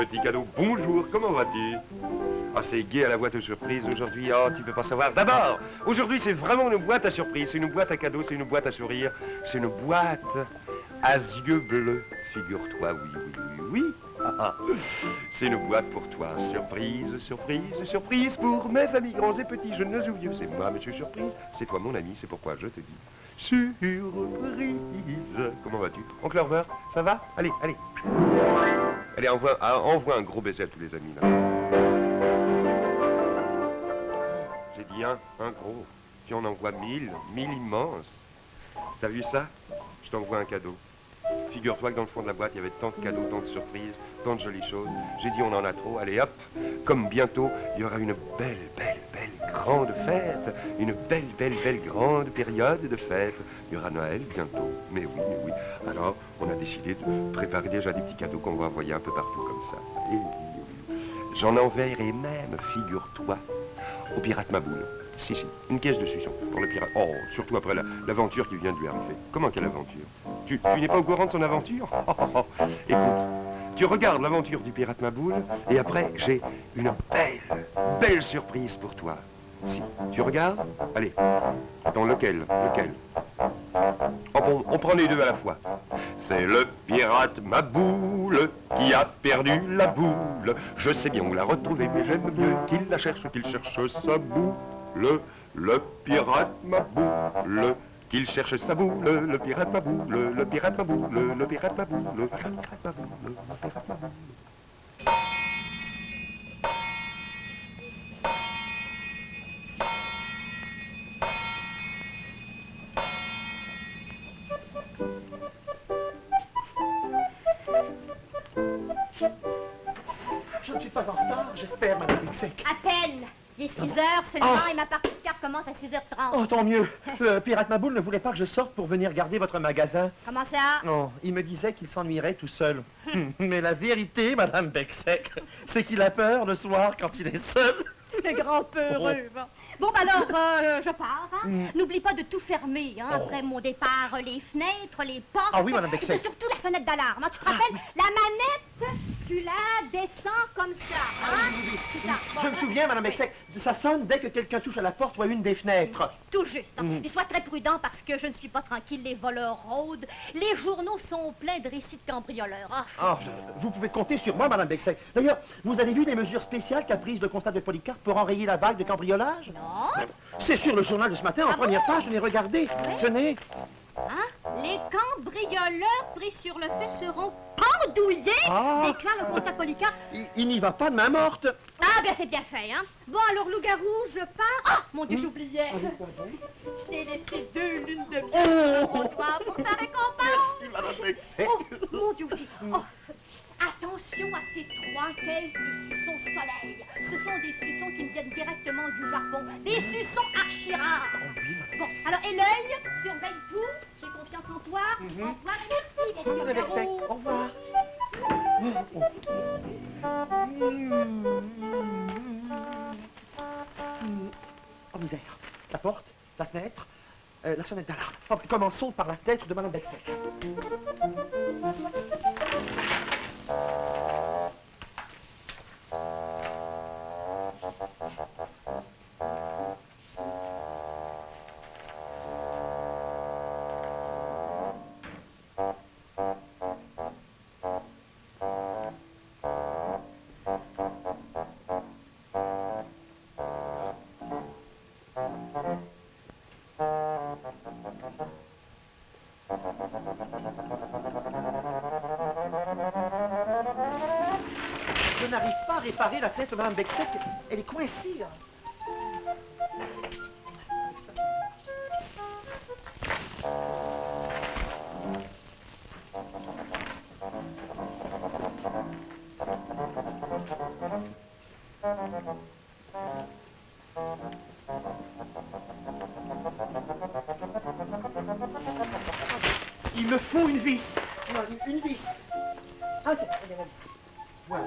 Petit cadeau, bonjour, comment vas-tu? Ah, c'est gai à la boîte aux surprises aujourd'hui. Oh, tu peux pas savoir. D'abord, aujourd'hui, c'est vraiment une boîte à surprise. C'est une boîte à cadeaux, c'est une boîte à sourire. C'est une boîte à yeux bleus. Figure-toi, oui, oui, oui, oui. Ah, ah. C'est une boîte pour toi. Surprise, surprise, surprise pour mes amis grands et petits, jeunes ou vieux. C'est moi, monsieur Surprise. C'est toi, mon ami. C'est pourquoi je te dis surprise. Comment vas-tu? Oncle Herbert, ça va? Allez, allez. Allez, envoie un gros baiser à tous les amis, là. J'ai dit un gros. Puis on envoie 1000 immenses. T'as vu ça? Je t'envoie un cadeau. Figure-toi que dans le fond de la boîte, il y avait tant de cadeaux, tant de surprises, tant de jolies choses. J'ai dit on en a trop, allez hop. Comme bientôt, il y aura une belle, belle, belle grande fête. Une belle, belle, belle grande période de fête. Il y aura Noël bientôt. Mais oui, mais oui. Alors, on a décidé de préparer déjà des petits cadeaux qu'on va envoyer un peu partout comme ça. Et oui. J'en enverrai même, figure-toi, au pirate Maboule. Si, une caisse de suçon pour le pirate. Oh, surtout après l'aventure qui vient de lui arriver. Comment quelle aventure? Tu n'es pas au courant de son aventure? Écoute, tu regardes l'aventure du pirate Maboule et après, j'ai une belle, belle surprise pour toi. Si, tu regardes? Allez, attends, lequel? Oh bon, on prend les deux à la fois. C'est le pirate Maboule qui a perdu la boule. Je sais bien où la retrouver, mais j'aime mieux qu'il la cherche, qu'il cherche sa boule. Le pirate Maboule, qu'il cherche sa boule, le pirate Maboule, le pirate Maboule, le pirate Maboule, le pirate Maboule, le pirate Maboule. Je ne suis pas en retard, j'espère, Madame Bicsec. À peine. Il est 6 heures seulement et ma partie de cartes commence à 6h30. Oh, tant mieux. Le pirate Maboule ne voulait pas que je sorte pour venir garder votre magasin. Comment ça? Non, il me disait qu'il s'ennuierait tout seul. Mais la vérité, Madame Bicsec, c'est qu'il a peur le soir quand il est seul. Le grand peureux. Bon, alors, je pars. Hein? N'oublie pas de tout fermer. Hein? Après mon départ, les fenêtres, les portes. Ah oui, Madame Bicsec. Et surtout la sonnette d'alarme. Hein? Tu te rappelles? La manette, tu la descends comme ça. Hein? C'est ça. Bon, Je me souviens, Madame Bicsec, ça sonne dès que quelqu'un touche à la porte ou à une des fenêtres. Tout juste. Hein? Et sois très prudent parce que je ne suis pas tranquille. Les voleurs rôdent. Les journaux sont pleins de récits de cambrioleurs. Ah. Ah, vous pouvez compter sur moi, Madame Bicsec. D'ailleurs, vous avez vu les mesures spéciales qu'a prises le constable Polycarpe pour enrayer la vague de cambriolage? Non. C'est sur le journal de ce matin, en première page, je l'ai regardé. Oui. Tenez. Hein? Les cambrioleurs pris sur le fait seront pendouillés, déclare le constable Polycarpe. Il n'y va pas de main morte. Ah, bien, c'est bien fait, hein? Bon, alors, loup-garou, je pars. Ah, mon Dieu, j'oubliais. Je t'ai laissé 2 lunes de miel pour toi, pour ta récompense. Merci, Madame Bicsec. Oh, mon Dieu aussi. Oh, attention à ces 3 caisses de suçons soleil. Ce sont des suçons qui me viennent directement du Japon. Des suçons archi rares. Bon, alors, et l'œil, surveille tout. J'ai confiance en toi. Au revoir et merci, mon petit Madame Bicsec, loup-garou. au revoir. Oh, misère. La porte, la fenêtre, la sonnette d'alarme. Oh, commençons par la tête de Madame Bicsec. Je n'arrive pas à réparer la tête de Madame Bicsec. Elle est coincée. Hein. Il me faut une vis. Non, une vis. Ah, tiens, regarde ici. Voilà.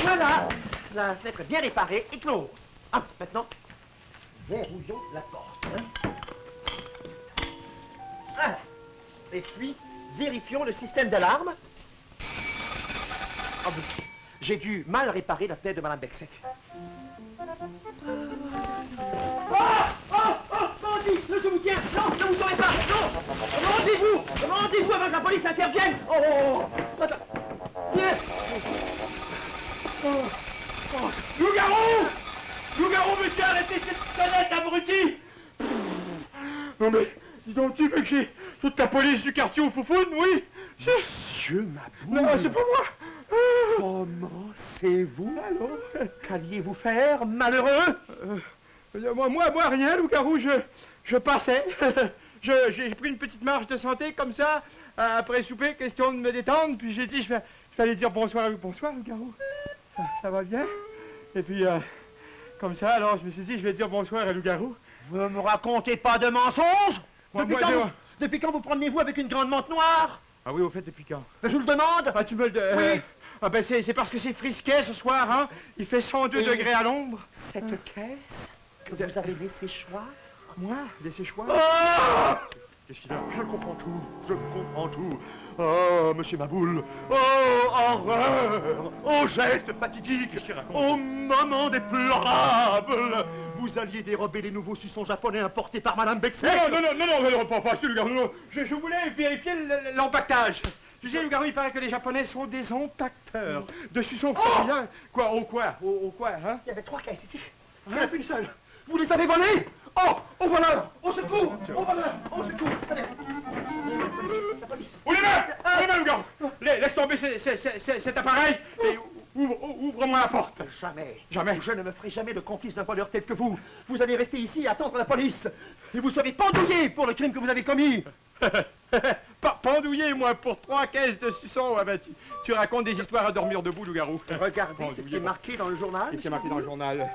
Voilà. La fenêtre est bien réparée et close. Ah, maintenant, verrouillons la porte. Hein. Voilà. Et puis, vérifions le système d'alarme. Ah bon, j'ai dû mal réparer la tête de Madame Becsek. Bandit, je vous tiens. Non, ne vous sauvez pas. Non. Rendez-vous avant que la police intervienne. Attends. Tiens. Loup-garou, monsieur, arrêtez cette sonnette, abruti! Non mais, dis donc, tu veux que j'ai toute la police du quartier au foufoune, oui? Monsieur Maboul. Non, c'est pas moi! Comment c'est vous alors? Qu'alliez-vous faire, malheureux? Moi, rien, loup-garou, je passais. J'ai pris une petite marche de santé, comme ça, après souper, question de me détendre, puis j'ai dit, je vais aller dire bonsoir, loup-garou. Ça va bien? Et puis, comme ça, alors, je me suis dit, je vais dire bonsoir à loup-garou. Vous ne me racontez pas de mensonges? Depuis quand vous promenez-vous avec une grande mante noire? Ah oui, au fait, depuis quand? Je vous le demande. Ah, tu me le... Oui. Ah ben, c'est parce que c'est frisquet ce soir, hein? Il fait 102 degrés à l'ombre. Cette caisse que vous avez laissé choir? Moi? Laissé choir? Ah! Qu'est-ce qu'il a? Je comprends tout. Oh, monsieur Maboul. Oh, horreur. Oh, geste fatidique. Qu'est-ce qu'il raconte? Oh, moment déplorable. Vous alliez dérober les nouveaux suçons japonais importés par Madame Becsek. Non, pas ce loup-garou, non. Je voulais vérifier l'empaquetage. Tu sais, loup-garou, il paraît que les Japonais sont des empaqueteurs de suçons. Bien. Quoi, au quoi, hein? Il y avait 3 caisses ici. Il n'y en a plus une seule. Vous les avez volées? Oh, au voleur! Au secours! Au voleur! Au secours! Allez. La police! Où les mains, loup-garou! Laisse tomber cet appareil et ouvre-moi la porte. Jamais. Jamais. Je ne me ferai jamais le complice d'un voleur tel que vous. Vous allez rester ici et attendre la police. Et vous serez pendouillé pour le crime que vous avez commis. Pendouillé, moi, pour 3 caisses de suçons. Ah ben, tu racontes des histoires à dormir debout, loup-garou. Regardez ce qui est marqué dans le journal. Ce qui est marqué dans le journal.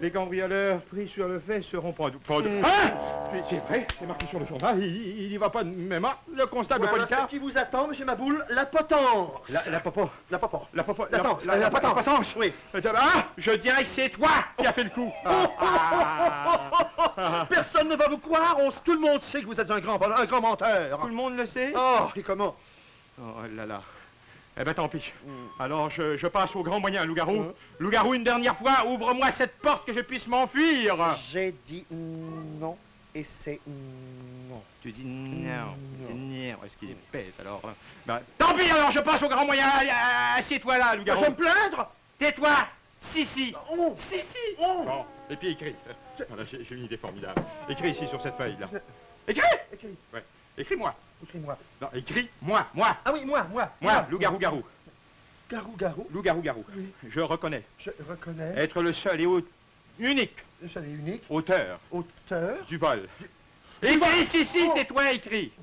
Les cambrioleurs pris sur le fait seront pendus. Hein? C'est vrai, c'est marqué sur le journal. Il y va pas de même. Le constable Voilà Policard. ce qui vous attend, monsieur Maboul, la potence. La potence. La potence. La potence. Oui. Ah, je dirais que c'est toi qui as fait le coup. Personne ne va vous croire. Tout le monde sait que vous êtes un grand voleur, un grand menteur. Tout le monde le sait. Oh, et comment? Oh là là. Eh ben tant pis. Alors je passe au grand moyen, loup-garou. Loup-garou, une dernière fois, ouvre-moi cette porte que je puisse m'enfuir. J'ai dit non et c'est non. Tu dis non. C'est non. Est-ce qu'il est bête alors? Ben, tant pis alors, je passe au grand moyen. Assieds-toi là, loup-garou. Je vais me plaindre? Tais-toi. Si. Oh. Si. Oh. Bon, et puis écris. Voilà, j'ai une idée formidable. Écris ici sur cette feuille là. Écris. Ouais. Écris-moi. Écris-moi. Non, écris-moi. Ah oui, moi. Moi, loup-garou. Garou. Loup-garou. Oui. Je reconnais. Je reconnais. Être le seul et unique Le seul et unique. auteur Auteur. du vol. Écris ici, Oh. tais-toi, écris.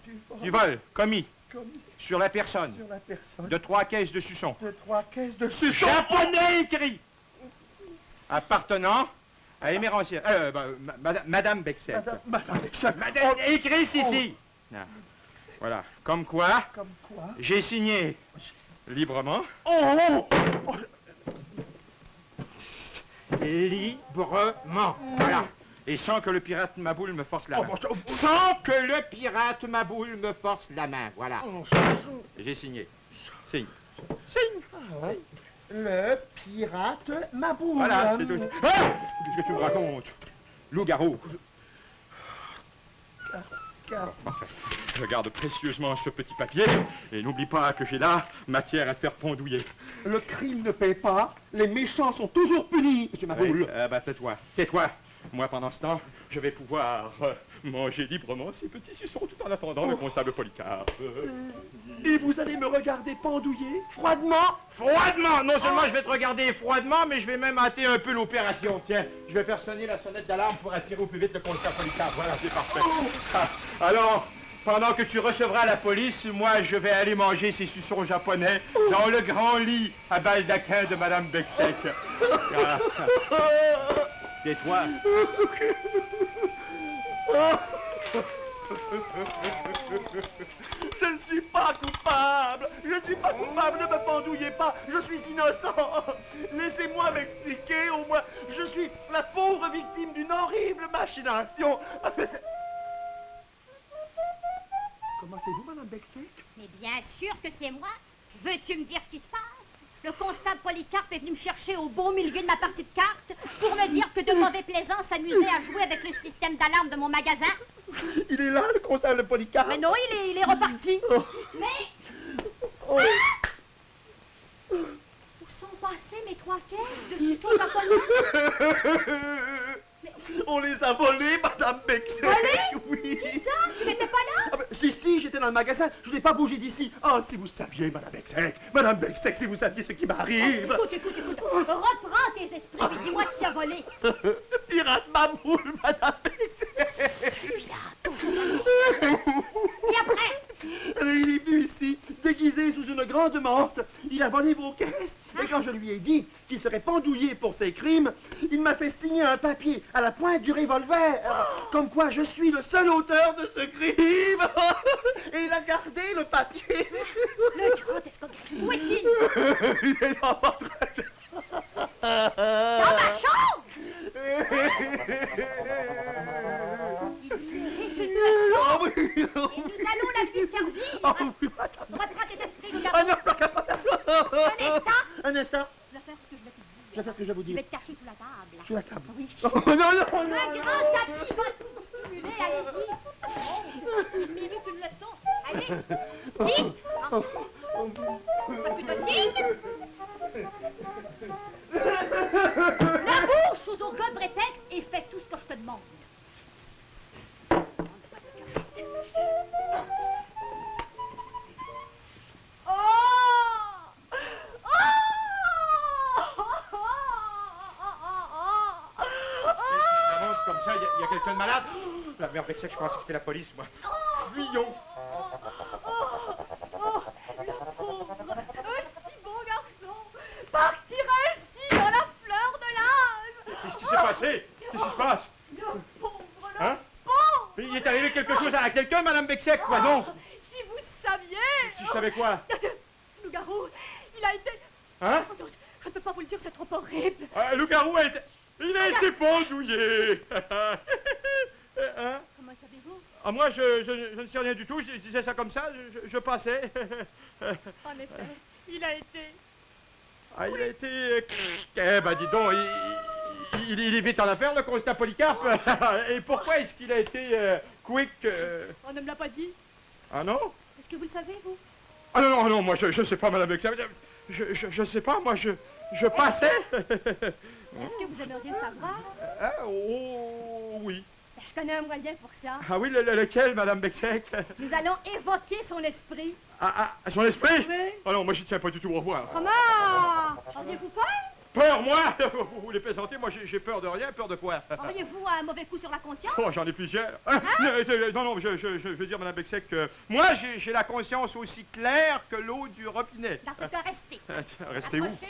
Du vol commis Commis sur la personne sur la personne. de 3 caisses de suçons. De 3 caisses de suçons. Japonais écrit. Appartenant à Émérancière. Madame Becsek. Madame Becsek. Madame, écris ici. Ah. Voilà. Comme quoi, Comme quoi? j'ai signé librement. Librement. Voilà. Et sans que le pirate Maboul me force la main. Sans que le pirate Maboul me force la main. Voilà. J'ai signé. Signe. Le pirate Maboul. Voilà, c'est tout. Ah! Qu'est-ce que tu me racontes? Loup-garou. Parfait. Je garde précieusement ce petit papier et n'oublie pas que j'ai là matière à te faire pendouiller. Le crime ne paie pas. Les méchants sont toujours punis, monsieur Maboul. Tais-toi. Moi, pendant ce temps, je vais pouvoir manger librement ces petits suçons tout en attendant le constable Policard. Et vous allez me regarder pendouiller froidement? Froidement! Non seulement je vais te regarder froidement, mais je vais même hâter un peu l'opération. Tiens, je vais faire sonner la sonnette d'alarme pour attirer au plus vite le constable Policard. Voilà, c'est parfait. Alors, pendant que tu recevras la police, moi, je vais aller manger ces suçons japonais dans le grand lit à baldaquin de Madame Becsek. Tais-toi. Je ne suis pas coupable. Je ne suis pas coupable. Ne me pendouillez pas. Je suis innocent. Laissez-moi m'expliquer. Au moins, je suis la pauvre victime d'une horrible machination. Comment c'est vous, Madame Bexec? Mais bien sûr que c'est moi. Veux-tu me dire ce qui se passe? Le constable Polycarpe est venu me chercher au beau milieu de ma partie de cartes pour me dire que de mauvais plaisants s'amusaient à jouer avec le système d'alarme de mon magasin. Il est là, le constable Polycarpe. Mais non, il est reparti. Oh. Mais... Oh. Ah! Où sont passées mes 3 caisses de suçons japonais? On les a volés, Madame Bexec. Volés? Oui. Qui ça? Tu n'étais pas là? Ah ben, si, j'étais dans le magasin. Je n'ai pas bougé d'ici. Ah, si vous saviez, Madame Bexec, si vous saviez ce qui m'arrive. Écoute. Reprends tes esprits et dis-moi qui a volé. Le pirate Mamoul, Madame Bexec. Et après? Il est venu ici, déguisé sous une grande mante. Il a volé vos caisses. Et quand je lui ai dit qu'il serait pendouillé pour ses crimes, il m'a fait signer un papier à la pointe du revolver. Comme quoi je suis le seul auteur de ce crime. Et il a gardé le papier. Le grand escroc. Où est-il? Il est dans votre... Dans ma chambre? Il mérite une leçon. Oh, oui. Et nous allons la lui servir. Oh, oui, madame. Reprends tes esprits, nous Ah non, Un instant. un instant. Je vais faire ce que je vais te dire. Je vais faire ce que je vais vous Je dire. vais te cacher sous la table. Sous la table. Oui. Oh, non, non, Le grand tapis va tout stimuler, allez-y. Oh, il mérite une leçon. Allez, vite. Pas plus de signe. La bouche sous aucun prétexte et fais tout ce que je te demande. Comme ça, il y a quelqu'un de malade. La mère Bexec, je pensais que c'était la police, moi. Fuyons. Le pauvre, un si bon garçon, partira ainsi dans la fleur de l'âge. Qu'est-ce qui s'est passé? Qu'est-ce qui se passe? Le pauvre, le Hein? pauvre. Il est arrivé quelque chose à quelqu'un, Madame Bexec, quoi, non? Si vous saviez. Si je savais quoi? Loup-garou, il a été... Hein? Oh non, je ne peux pas vous le dire, c'est trop horrible. Loup-garou a été... Il a été pendouillé. Hein? Comment savez-vous? Ah, moi, je ne sais rien du tout. Je disais ça comme ça. Je passais. En effet, il a été... Ah, il a été... Eh ben, dis donc, il est vite en affaire, le constat Polycarpe. Et pourquoi est-ce qu'il a été quick On ne me l'a pas dit. Ah non? Est-ce que vous le savez, vous? Ah non, moi, je sais pas, Madame Bexec. Je sais pas, moi, je passais. Est-ce que vous aimeriez savoir? Ah, oh, oui. Je connais un moyen pour ça. Ah oui, lequel, Madame Bexec? Nous allons évoquer son esprit. Ah, son esprit? Oui. Ah non, moi, j'y tiens pas du tout, au revoir. Comment? Auriez-vous peur? Peur, moi? Vous voulez plaisanter? Moi, j'ai peur de rien. Peur de quoi? Auriez-vous un mauvais coup sur la conscience? Oh, j'en ai plusieurs. Non, je veux dire, Madame Bexec, que moi, j'ai la conscience aussi claire que l'eau du robinet. Dans ce cas, restez. Restez où? Approchez.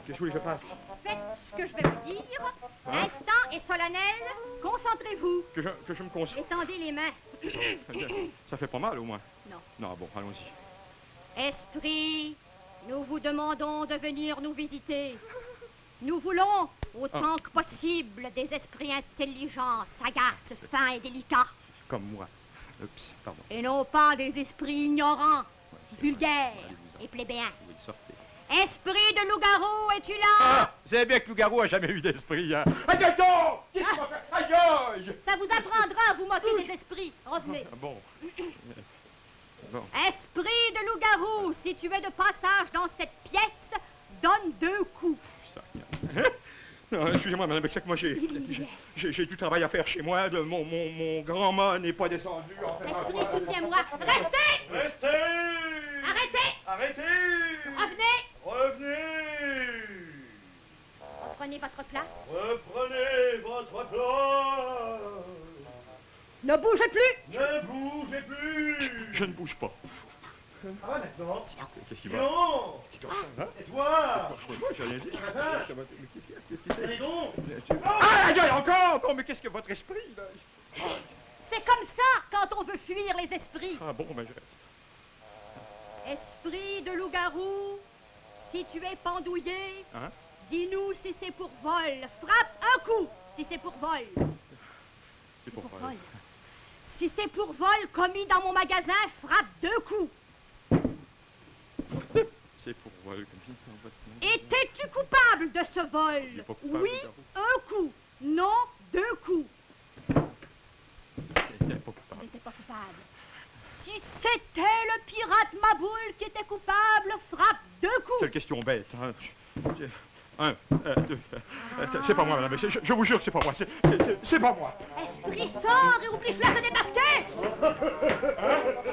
Qu'est-ce que vous voulez que je fasse? Faites ce que je vais vous dire. L'instant est solennel. Concentrez-vous. Que je me concentre? Étendez les mains. Ça fait pas mal, au moins? Non. Non, bon, allons-y. Esprit, nous vous demandons de venir nous visiter. Nous voulons, autant que possible, des esprits intelligents, sagaces, fins et délicats. Comme moi. Oups, pardon. Et non pas des esprits ignorants, vulgaires allez-vous-en. et plébéiens. Oui, sortez. Esprit de loup-garou, es-tu là? Ah! Vous savez bien que Loup-garou a jamais eu d'esprit, hein? Aïe, aïe, aïe! Qu'est-ce qu'on fait? Aïe, aïe! Ça vous apprendra à vous moquer des esprits. Revenez. Ah, bon. Bon. Esprit de loup-garou, si tu es de passage dans cette pièce, donne 2 coups. Ça, non, excusez-moi, Madame Bexec, moi j'ai du travail à faire chez moi. Mon grand-mât n'est pas descendu. Esprit, soutiens-moi. Restez! Restez! Arrêtez! Arrêtez! Revenez! Revenez! Reprenez votre place. Reprenez votre place! Ne bougez plus! Ne bougez plus! Je ne bouge pas. Ah, maintenant. Qu'est-ce qu'il va? Non. Hein? Et toi? Moi, j'ai rien dit. Qu'est-ce qu'il Allez donc. Ah, la gueule, encore! Non, mais qu'est-ce que votre esprit, là? C'est comme ça, quand quand on veut fuir les esprits. Ah bon, ben je reste. Esprit de loup-garou, si tu es pendouillé, Hein? dis-nous si c'est pour vol. Frappe un coup si c'est pour vol. C'est pour vol. Si c'est pour vol commis dans mon magasin, frappe 2 coups. C'est pour vol, comme dit dans votre nom. Étais-tu coupable de ce vol? Il est pas coupable, Oui, Loup-garou. 1 coup. Non, 2 coups. Il n'est pas Il coupable. n'était pas coupable. Si c'était le pirate Maboule qui était coupable, frappe 2 coups. Quelle question bête, hein? Un, deux. C'est pas moi, madame. Je vous jure que c'est pas moi. C'est pas moi. Esprit, sort et oblige-le à se démasquer.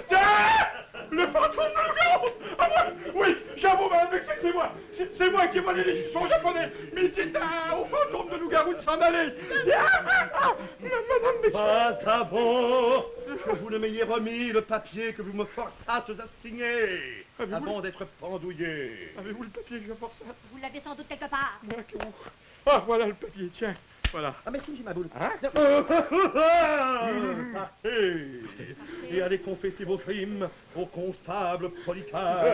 Tiens! Le fantôme de loup-garou! Ah, moi! Oui, j'avoue, madame, mais c'est moi! C'est moi qui ai volé les suçons japonais! Mais dites au fantôme de loup-garou de s'en aller! Madame, mais... Pas avant que vous ne m'ayez remis le papier que vous me forçâtes à signer, avant d'être pendouillé. Avez-vous le papier que je force? Vous l'avez sans doute quelque part. Ah, voilà le papier, tiens. Voilà. Ah, merci, M. Maboule. Hein? Partez et allez confesser vos crimes au constable Polycarpe.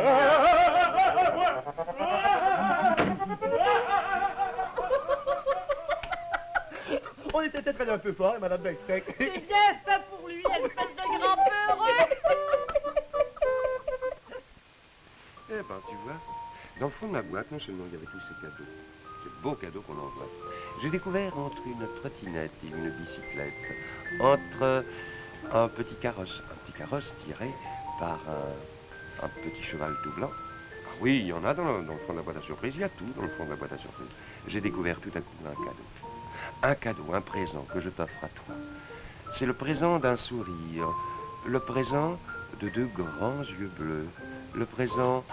On était peut-être allé un peu fort, Madame Bextec. C'est bien fait pour lui, espèce de grand peureux. Eh ben, tu vois, dans le fond de ma boîte, non seulement il y avait tous ces cadeaux, ces beaux cadeaux qu'on envoie, j'ai découvert entre une trottinette et une bicyclette, entre un petit carrosse tiré par un petit cheval tout blanc. Ah oui, il y en a dans le fond de la boîte à surprise, il y a tout dans le fond de la boîte à surprise. J'ai découvert tout à coup un cadeau. Un cadeau, un présent que je t'offre à toi. C'est le présent d'un sourire, le présent de 2 grands yeux bleus, le présent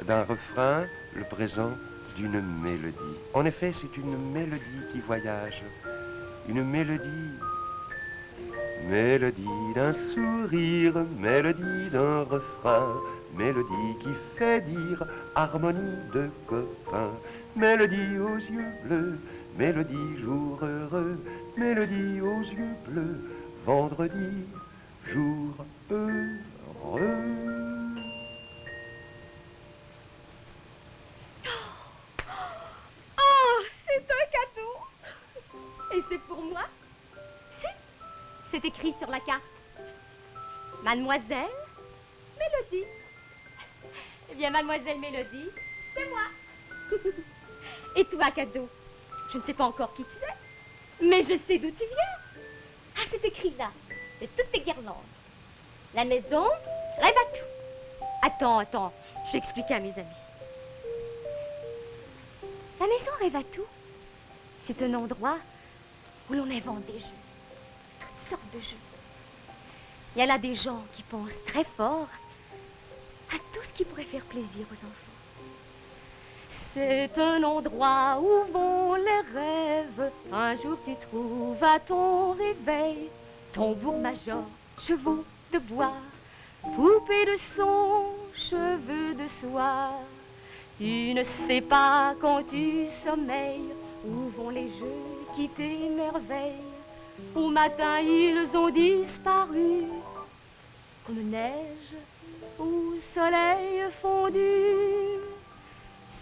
d'un refrain, le présent d'une mélodie. En effet, c'est une mélodie qui voyage, une mélodie. Mélodie d'un sourire, mélodie d'un refrain, mélodie qui fait dire harmonie de copains, mélodie aux yeux bleus, mélodie jour heureux, mélodie aux yeux bleus, vendredi, jour heureux. Oh, c'est un cadeau. Et c'est pour moi? Si. C'est écrit sur la carte. Mademoiselle Mélodie. Eh bien, Mademoiselle Mélodie, c'est moi. Et toi, cadeau? Je ne sais pas encore qui tu es, mais je sais d'où tu viens. Ah, c'est écrit là. C'est toutes tes guirlandes. La maison rêve à tout. Attends, j'explique à mes amis. La maison rêve à tout. C'est un endroit où l'on invente des jeux. Toutes sortes de jeux. Il y a là des gens qui pensent très fort à tout ce qui pourrait faire plaisir aux enfants. C'est un endroit où vont les rêves. Un jour tu trouves à ton réveil tambour-major, chevaux de bois, poupées de son, cheveux de soie. Tu ne sais pas quand tu sommeilles où vont les jeux qui t'émerveillent. Au matin ils ont disparu comme neige au soleil fondu.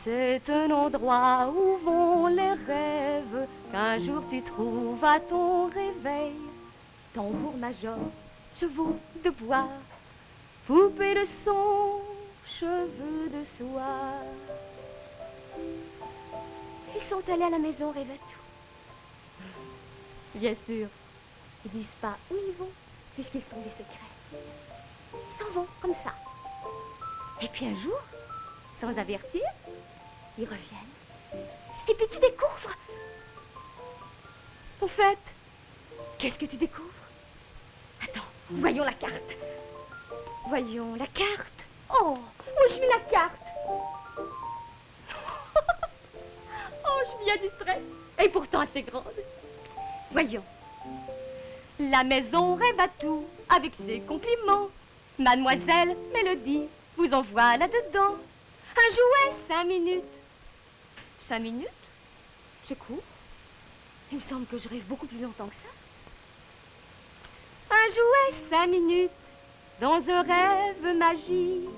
C'est un endroit où vont les rêves qu'un jour tu trouves à ton réveil. Tambour-major, chevaux de bois, poupées de son, cheveux de soie. Ils sont allés à la maison rêve à tout. Bien sûr, ils disent pas où ils vont, puisqu'ils sont des secrets. Ils s'en vont comme ça. Et puis un jour, sans avertir, ils reviennent. Et puis tu découvres. Au fait, qu'est-ce que tu découvres? Attends, voyons la carte. Voyons la carte. Oh, où je mets la carte? Oh, je suis bien distrait. Et pourtant assez grande. Voyons. La maison rêve à tout avec ses compliments. Mademoiselle Mélodie vous envoie là-dedans un jouet 5 minutes. 5 minutes? C'est court. Il me semble que je rêve beaucoup plus longtemps que ça. Un jouet 5 minutes dans un rêve magique.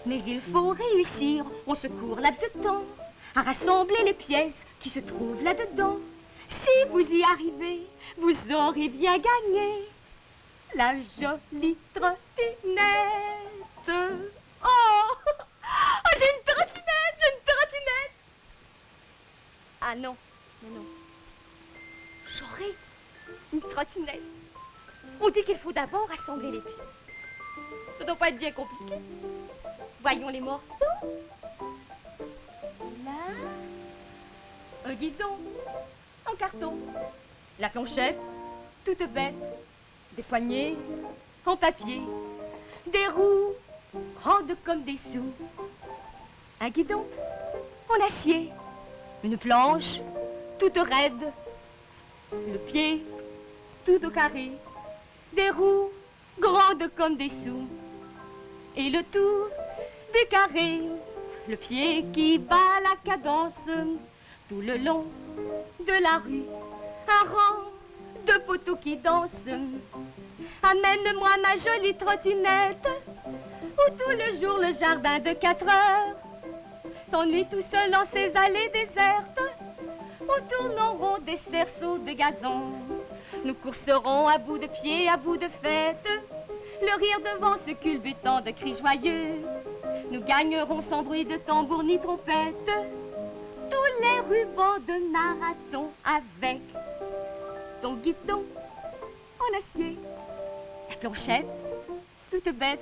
Mais il faut réussir, on se court là-dedans, à rassembler les pièces qui se trouvent là-dedans. Si vous y arrivez, vous aurez bien gagné la jolie trottinette. Oh, oh, j'ai une trottinette, j'ai une trottinette. Ah non, non. J'aurai une trottinette. On dit qu'il faut d'abord assembler les pièces. Ça doit pas être bien compliqué. Voyons les morceaux. Là, un guidon en carton. La planchette, toute bête. Des poignées en papier. Des roues grandes comme des sous. Un guidon en acier. Une planche toute raide. Le pied tout au carré. Des roues grandes comme des sous. Et le tour du carré. Le pied qui bat la cadence tout le long de la rue. Un rang de poteaux qui dansent. Amène-moi ma jolie trottinette où tout le jour le jardin de 4 heures s'ennuie tout seul en ces allées désertes où tournent en rond des cerceaux de gazon. Nous courserons à bout de pied, à bout de fête, le rire devant ce culbutant de cris joyeux. Nous gagnerons sans bruit de tambour ni trompette tous les rubans de marathon avec ton guidon en acier, la planchette toute bête,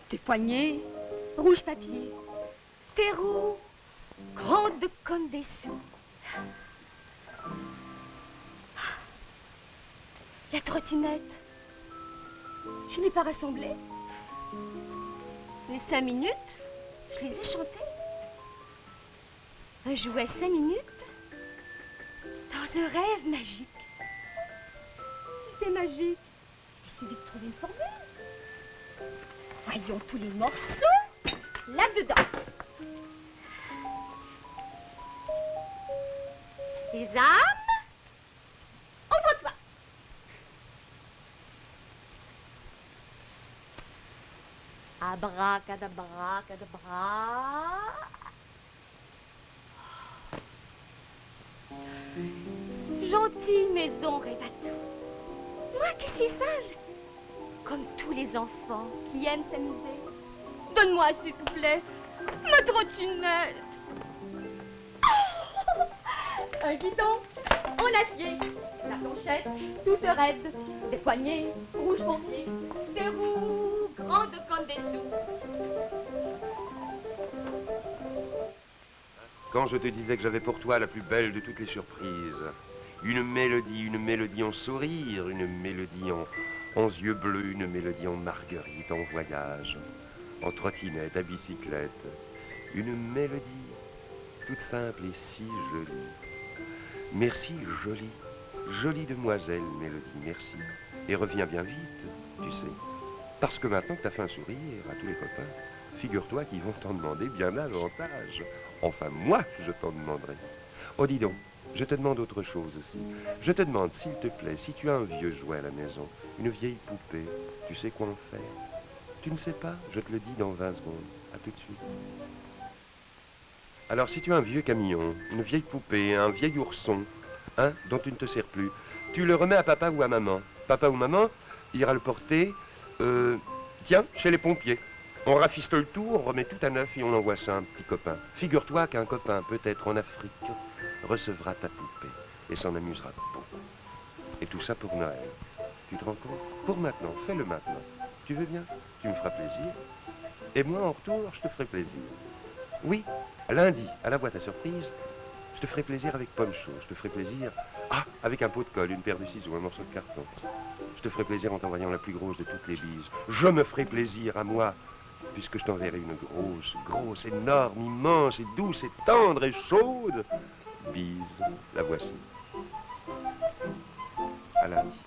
tes poignets rouge papier, tes roues grandes comme des sous. La trottinette, je n'ai pas rassemblé. Les 5 minutes, je les ai chantées. Un jouet 5 minutes dans un rêve magique. Si c'est magique, il suffit de trouver une formule. Voyons tous les morceaux là-dedans. Sésame, ouvre-toi. Abracadabra, cadabra. Gentille maison rêve-à-tout. Moi qui suis sage, comme tous les enfants qui aiment s'amuser. Donne-moi, s'il vous plaît, ma trottinette. Oh, un guidon en acier, la planchette toute raide, des poignées rouges pompiers, des roues grandes comme des sous. Quand je te disais que j'avais pour toi la plus belle de toutes les surprises, une mélodie en sourire, une mélodie en yeux bleus, une mélodie en marguerite, en voyage, en trottinette, à bicyclette, une mélodie toute simple et si jolie. Merci, jolie demoiselle Mélodie, merci. Et reviens bien vite, tu sais, parce que maintenant que t'as fait un sourire à tous les copains, figure-toi qu'ils vont t'en demander bien davantage. Enfin, moi, je t'en demanderai. Oh, dis donc, je te demande autre chose aussi. Je te demande, s'il te plaît, si tu as un vieux jouet à la maison, une vieille poupée, tu sais quoi en faire? Tu ne sais pas? Je te le dis dans 20 secondes. À tout de suite. Alors, si tu as un vieux camion, une vieille poupée, un vieil ourson, dont tu ne te sers plus, tu le remets à papa ou à maman. Papa ou maman ira le porter, tiens, chez les pompiers. On rafistole tout, on remet tout à neuf et on envoie ça à un petit copain. Figure-toi qu'un copain, peut-être en Afrique, recevra ta poupée et s'en amusera beaucoup. Et tout ça pour Noël. Tu te rends compte? Pour maintenant, fais-le maintenant. Tu veux bien? Tu me feras plaisir. Et moi, en retour, je te ferai plaisir. Oui, lundi, à la boîte à surprise, je te ferai plaisir avec poncho. Je te ferai plaisir, avec un pot de colle, une paire de ciseaux, un morceau de carton. Je te ferai plaisir en t'envoyant la plus grosse de toutes les bises. Je me ferai plaisir à moi, puisque je t'enverrai une grosse, énorme, immense et douce et tendre et chaude bise. La voici. À lundi.